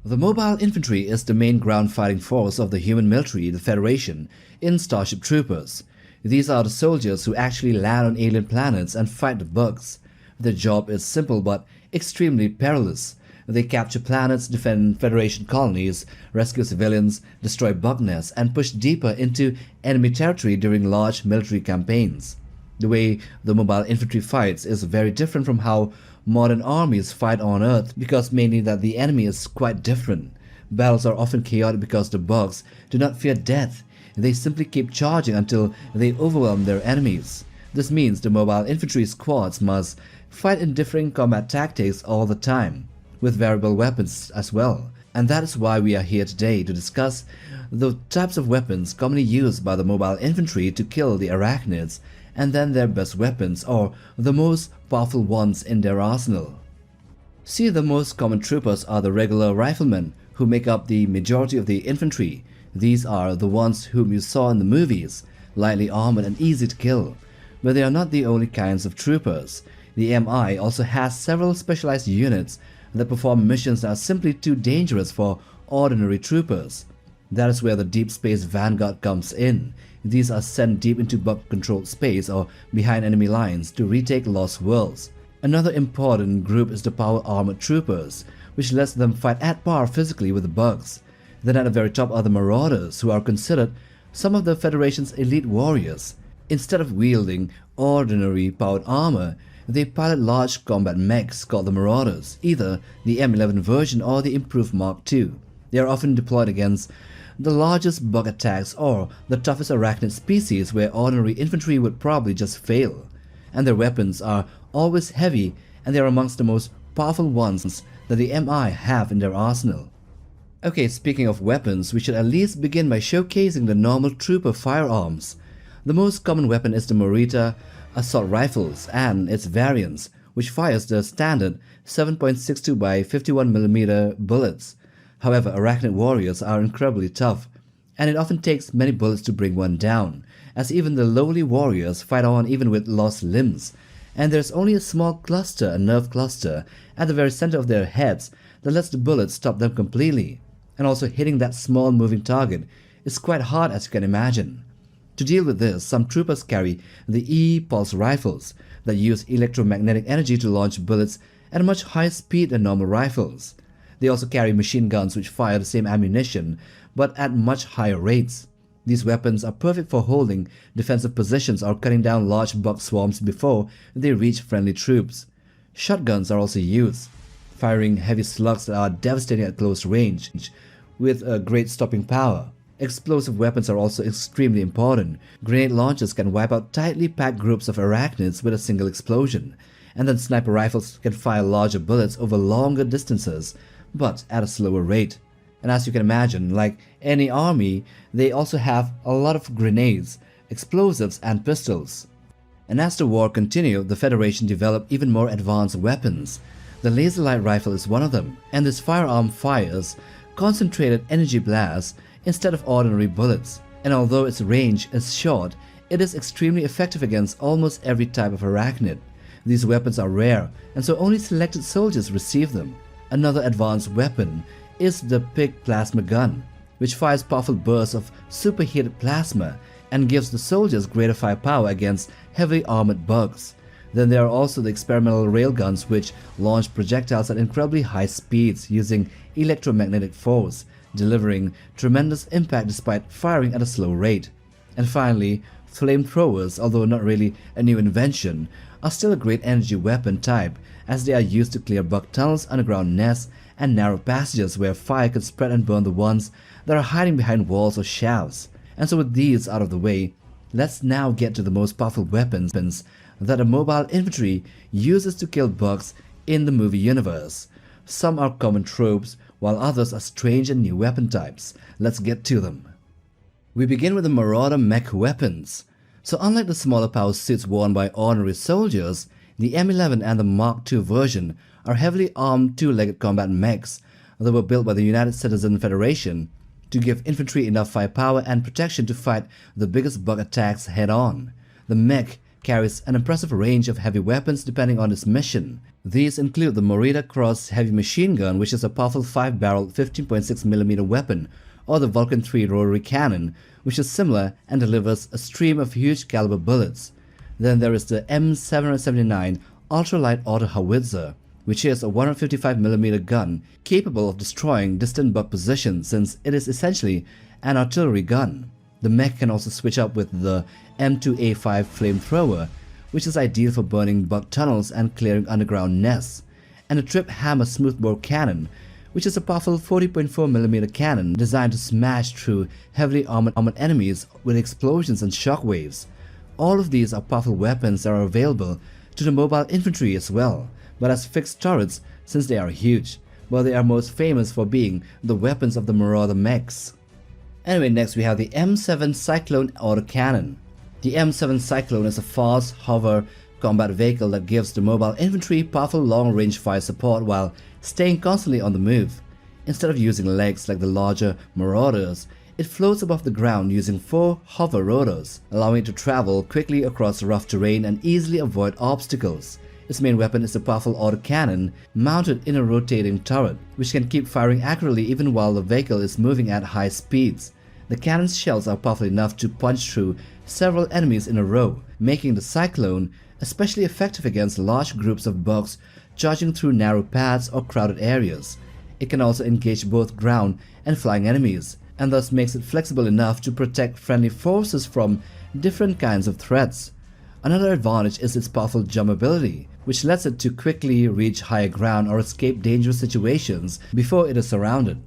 The mobile infantry is the main ground fighting force of the human military, the Federation, in Starship Troopers. These are the soldiers who actually land on alien planets and fight the bugs. Their job is simple but extremely perilous. They capture planets, defend Federation colonies, rescue civilians, destroy bug nests, and push deeper into enemy territory during large military campaigns. The way the mobile infantry fights is very different from how modern armies fight on Earth because mainly that the enemy is quite different. Battles are often chaotic because the bugs do not fear death. They simply keep charging until they overwhelm their enemies. This means the mobile infantry squads must fight in differing combat tactics all the time, with variable weapons as well. And that is why we are here today to discuss the types of weapons commonly used by the mobile infantry to kill the Arachnids, and then their best weapons or the most powerful ones in their arsenal. See, the most common troopers are the regular riflemen who make up the majority of the infantry. These are the ones whom you saw in the movies, lightly armored and easy to kill. But they are not the only kinds of troopers. The MI also has several specialized units that perform missions that are simply too dangerous for ordinary troopers. That is where the Deep Space Vanguard comes in. These are sent deep into bug-controlled space or behind enemy lines to retake lost worlds. Another important group is the Power Armored Troopers, which lets them fight at par physically with the bugs. Then at the very top are the Marauders, who are considered some of the Federation's elite warriors. Instead of wielding ordinary powered armor, they pilot large combat mechs called the Marauders, either the M11 version or the improved Mark II. They are often deployed against the largest bug attacks or the toughest arachnid species where ordinary infantry would probably just fail. And their weapons are always heavy, and they are amongst the most powerful ones that the MI have in their arsenal. Okay, speaking of weapons, we should at least begin by showcasing the normal trooper firearms. The most common weapon is the Marauder assault rifles and its variants, which fires the standard 7.62 by 51mm bullets. However, Arachnid warriors are incredibly tough, and it often takes many bullets to bring one down, as even the lowly warriors fight on even with lost limbs, and there's only a small cluster, a nerve cluster, at the very center of their heads that lets the bullets stop them completely. And also hitting that small moving target is quite hard, as you can imagine. To deal with this, some troopers carry the E-pulse rifles that use electromagnetic energy to launch bullets at a much higher speed than normal rifles. They also carry machine guns which fire the same ammunition but at much higher rates. These weapons are perfect for holding defensive positions or cutting down large bug swarms before they reach friendly troops. Shotguns are also used, firing heavy slugs that are devastating at close range with a great stopping power. Explosive weapons are also extremely important. Grenade launchers can wipe out tightly packed groups of arachnids with a single explosion, and then sniper rifles can fire larger bullets over longer distances, but at a slower rate. And as you can imagine, like any army, they also have a lot of grenades, explosives, and pistols. And as the war continued, the Federation developed even more advanced weapons. The laser light rifle is one of them, and this firearm fires concentrated energy blasts instead of ordinary bullets. And although its range is short, it is extremely effective against almost every type of arachnid. These weapons are rare, and so only selected soldiers receive them. Another advanced weapon is the Pig Plasma Gun, which fires powerful bursts of superheated plasma and gives the soldiers greater firepower against heavily armored bugs. Then there are also the experimental railguns, which launch projectiles at incredibly high speeds using electromagnetic force, delivering tremendous impact despite firing at a slow rate. And finally, flamethrowers, although not really a new invention, are still a great energy weapon type, as they are used to clear bug tunnels, underground nests, and narrow passages where fire can spread and burn the ones that are hiding behind walls or shafts. And so with these out of the way, let's now get to the most powerful weapons that a mobile infantry uses to kill bugs in the movie universe. Some are common tropes, while others are strange and new weapon types. Let's get to them. We begin with the Marauder mech weapons. So unlike the smaller power suits worn by ordinary soldiers, the M11 and the Mark II version are heavily armed two-legged combat mechs that were built by the United Citizen Federation to give infantry enough firepower and protection to fight the biggest bug attacks head-on. The mech carries an impressive range of heavy weapons depending on its mission. These include the Marauder Cross Heavy Machine Gun, which is a powerful 5-barreled 15.6mm weapon, or the Vulcan 3 Rotary Cannon, which is similar and delivers a stream of huge caliber bullets. Then there is the M779 Ultralight Auto Howitzer, which is a 155mm gun capable of destroying distant bug positions since it is essentially an artillery gun. The mech can also switch up with the M2A5 flamethrower, which is ideal for burning bug tunnels and clearing underground nests, and the Trip Hammer Smoothbore Cannon, which is a powerful 40.4mm cannon designed to smash through heavily armored enemies with explosions and shockwaves. All of these are powerful weapons that are available to the mobile infantry as well, but as fixed turrets since they are huge, but they are most famous for being the weapons of the Marauder mechs. Anyway, next we have the M7 Cyclone autocannon. The M7 Cyclone is a fast, hover combat vehicle that gives the mobile infantry powerful long-range fire support while staying constantly on the move. Instead of using legs like the larger Marauders, it floats above the ground using 4 hover rotors, allowing it to travel quickly across rough terrain and easily avoid obstacles. Its main weapon is a powerful autocannon mounted in a rotating turret, which can keep firing accurately even while the vehicle is moving at high speeds. The cannon's shells are powerful enough to punch through several enemies in a row, making the Cyclone especially effective against large groups of bugs charging through narrow paths or crowded areas. It can also engage both ground and flying enemies, and thus makes it flexible enough to protect friendly forces from different kinds of threats. Another advantage is its powerful jump ability, which lets it to quickly reach higher ground or escape dangerous situations before it is surrounded.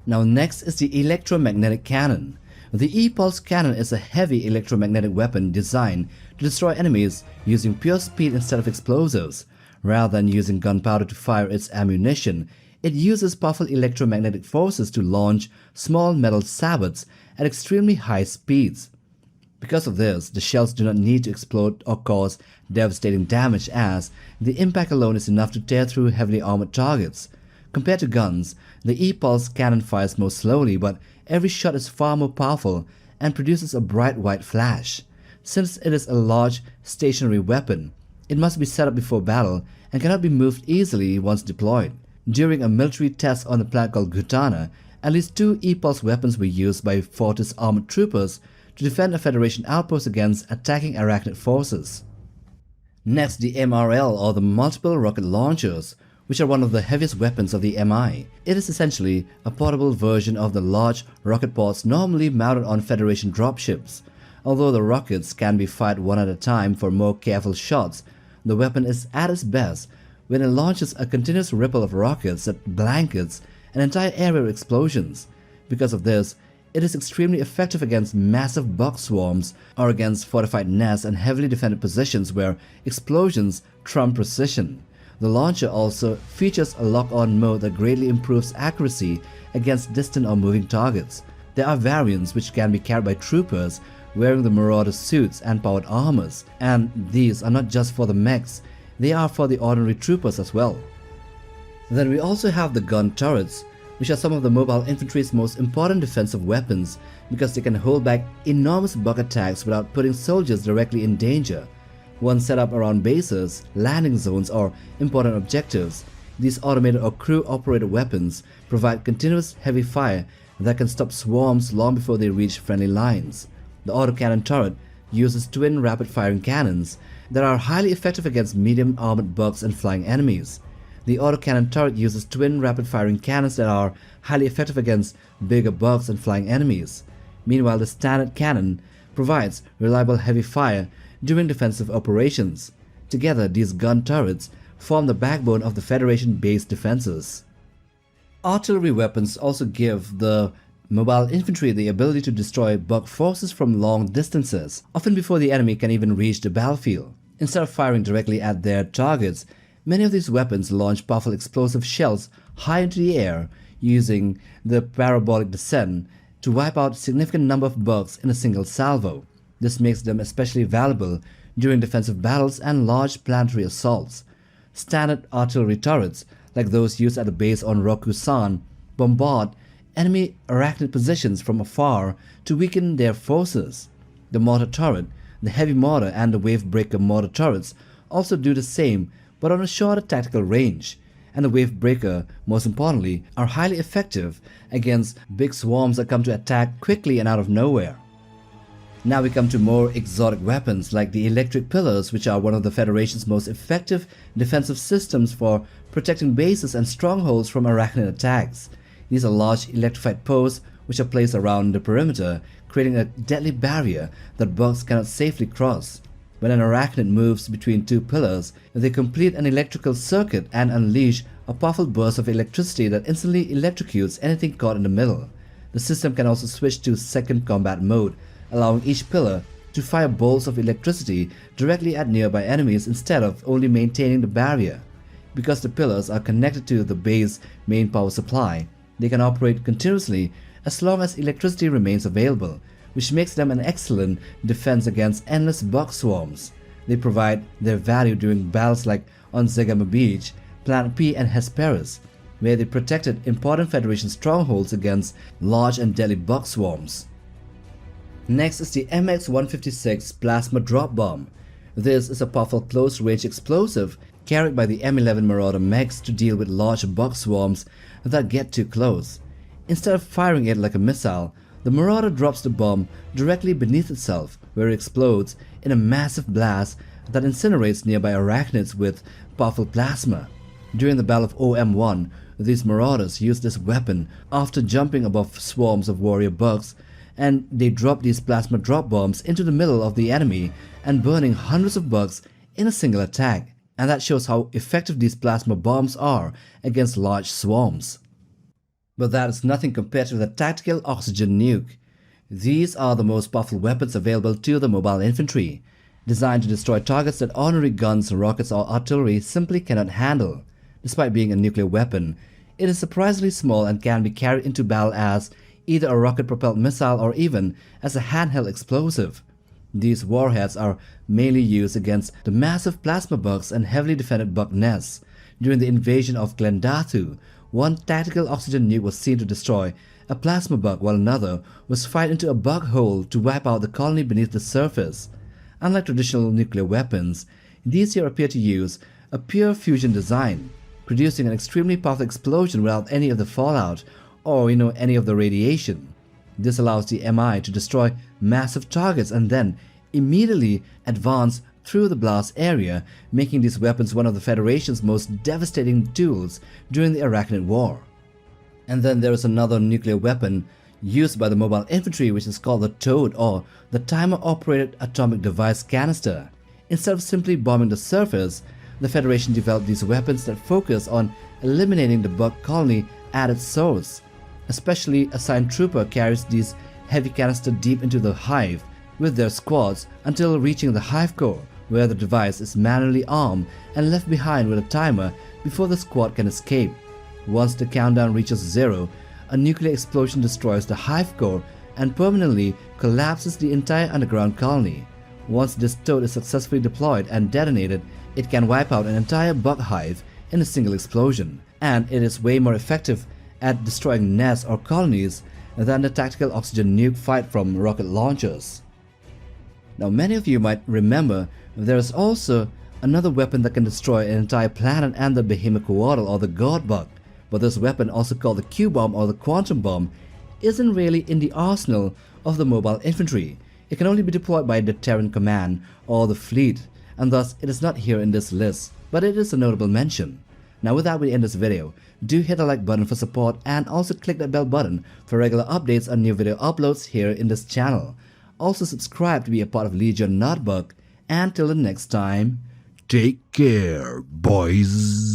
Now next is the Electromagnetic Cannon. The E-Pulse Cannon is a heavy electromagnetic weapon designed to destroy enemies using pure speed instead of explosives. Rather than using gunpowder to fire its ammunition, it uses powerful electromagnetic forces to launch small metal sabots at extremely high speeds. Because of this, the shells do not need to explode or cause devastating damage, as the impact alone is enough to tear through heavily armored targets. Compared to guns, the E-Pulse cannon fires more slowly, but every shot is far more powerful and produces a bright white flash. Since it is a large, stationary weapon, it must be set up before battle and cannot be moved easily once deployed. During a military test on the planet called Gutana, at least 2 E-Pulse weapons were used by Fortis armored troopers to defend a Federation outpost against attacking Arachnid forces. Next, the MRL, or the Multiple Rocket Launchers, which are one of the heaviest weapons of the MI. It is essentially a portable version of the large rocket pods normally mounted on Federation dropships. Although the rockets can be fired one at a time for more careful shots, the weapon is at its best when it launches a continuous ripple of rockets that blankets an entire area with explosions. Because of this, it is extremely effective against massive bug swarms or against fortified nests and heavily defended positions where explosions trump precision. The launcher also features a lock-on mode that greatly improves accuracy against distant or moving targets. There are variants which can be carried by troopers wearing the Marauder suits and powered armors, and these are not just for the mechs, they are for the ordinary troopers as well. Then we also have the gun turrets, which are some of the mobile infantry's most important defensive weapons because they can hold back enormous bug attacks without putting soldiers directly in danger. Once set up around bases, landing zones, or important objectives, these automated or crew-operated weapons provide continuous heavy fire that can stop swarms long before they reach friendly lines. The autocannon turret uses twin rapid-firing cannons that are highly effective against medium-armored bugs and flying enemies. The autocannon turret uses twin rapid-firing cannons that are highly effective against bigger bugs and flying enemies. Meanwhile, the standard cannon provides reliable heavy fire during defensive operations. Together, these gun turrets form the backbone of the Federation-based defenses. Artillery weapons also give the mobile infantry the ability to destroy bug forces from long distances, often before the enemy can even reach the battlefield. Instead of firing directly at their targets, many of these weapons launch powerful explosive shells high into the air using the parabolic descent to wipe out a significant number of bugs in a single salvo. This makes them especially valuable during defensive battles and large planetary assaults. Standard artillery turrets, like those used at the base on Rokusan, bombard enemy Arachnid positions from afar to weaken their forces. The mortar turret, The heavy mortar and the wave breaker mortar turrets also do the same, but on a shorter tactical range. And the wave breaker, most importantly, are highly effective against big swarms that come to attack quickly and out of nowhere. Now we come to more exotic weapons like the electric pillars, which are one of the Federation's most effective defensive systems for protecting bases and strongholds from Arachnid attacks. These are large electrified posts which are placed around the perimeter, creating a deadly barrier that bugs cannot safely cross. When an Arachnid moves between two pillars, they complete an electrical circuit and unleash a powerful burst of electricity that instantly electrocutes anything caught in the middle. The system can also switch to second combat mode, allowing each pillar to fire bolts of electricity directly at nearby enemies instead of only maintaining the barrier. Because the pillars are connected to the base main power supply, they can operate continuously as long as electricity remains available, which makes them an excellent defense against endless bug swarms. They provide their value during battles like on Zegama Beach, Planet P and Hesperus, where they protected important Federation strongholds against large and deadly bug swarms. Next is the MX-156 Plasma Drop Bomb. This is a powerful close-range explosive carried by the M11 Marauder mechs to deal with large bug swarms that get too close. Instead of firing it like a missile, the Marauder drops the bomb directly beneath itself, where it explodes in a massive blast that incinerates nearby Arachnids with powerful plasma. During the Battle of OM1, these Marauders use this weapon after jumping above swarms of warrior bugs, and they drop these plasma drop bombs into the middle of the enemy and burning hundreds of bugs in a single attack. And that shows how effective these plasma bombs are against large swarms. But that is nothing compared to the tactical oxygen nuke. These are the most powerful weapons available to the mobile infantry, designed to destroy targets that ordinary guns, rockets or artillery simply cannot handle. Despite being a nuclear weapon, it is surprisingly small and can be carried into battle as either a rocket-propelled missile or even as a handheld explosive. These warheads are mainly used against the massive plasma bugs and heavily defended bug nests. During the invasion of Glendatu, one tactical oxygen nuke was seen to destroy a plasma bug while another was fired into a bug hole to wipe out the colony beneath the surface. Unlike traditional nuclear weapons, these here appear to use a pure fusion design, producing an extremely powerful explosion without any of the fallout or any of the radiation. This allows the MI to destroy massive targets and then immediately advance through the blast area, making these weapons one of the Federation's most devastating tools during the Arachnid War. And then there is another nuclear weapon used by the mobile infantry, which is called the Toad, or the timer-operated atomic device canister. Instead of simply bombing the surface, the Federation developed these weapons that focus on eliminating the bug colony at its source. Especially assigned trooper carries these heavy canister deep into the hive with their squads until reaching the hive core, where the device is manually armed and left behind with a timer before the squad can escape. Once the countdown reaches 0, a nuclear explosion destroys the hive core and permanently collapses the entire underground colony. Once this toad is successfully deployed and detonated, it can wipe out an entire bug hive in a single explosion, and it is way more effective at destroying nests or colonies than the tactical oxygen nuke fight from rocket launchers. Now many of you might remember there is also another weapon that can destroy an entire planet and the Behemoth or the God Bug, but this weapon, also called the Q-bomb or the Quantum Bomb, isn't really in the arsenal of the mobile infantry. It can only be deployed by the Terran Command or the fleet, and thus it is not here in this list, but it is a notable mention. Now with that, we end this video. Do hit the like button for support and also click that bell button for regular updates on new video uploads here in this channel. Also subscribe to be a part of Legion Notebook, and till the next time, take care, boys.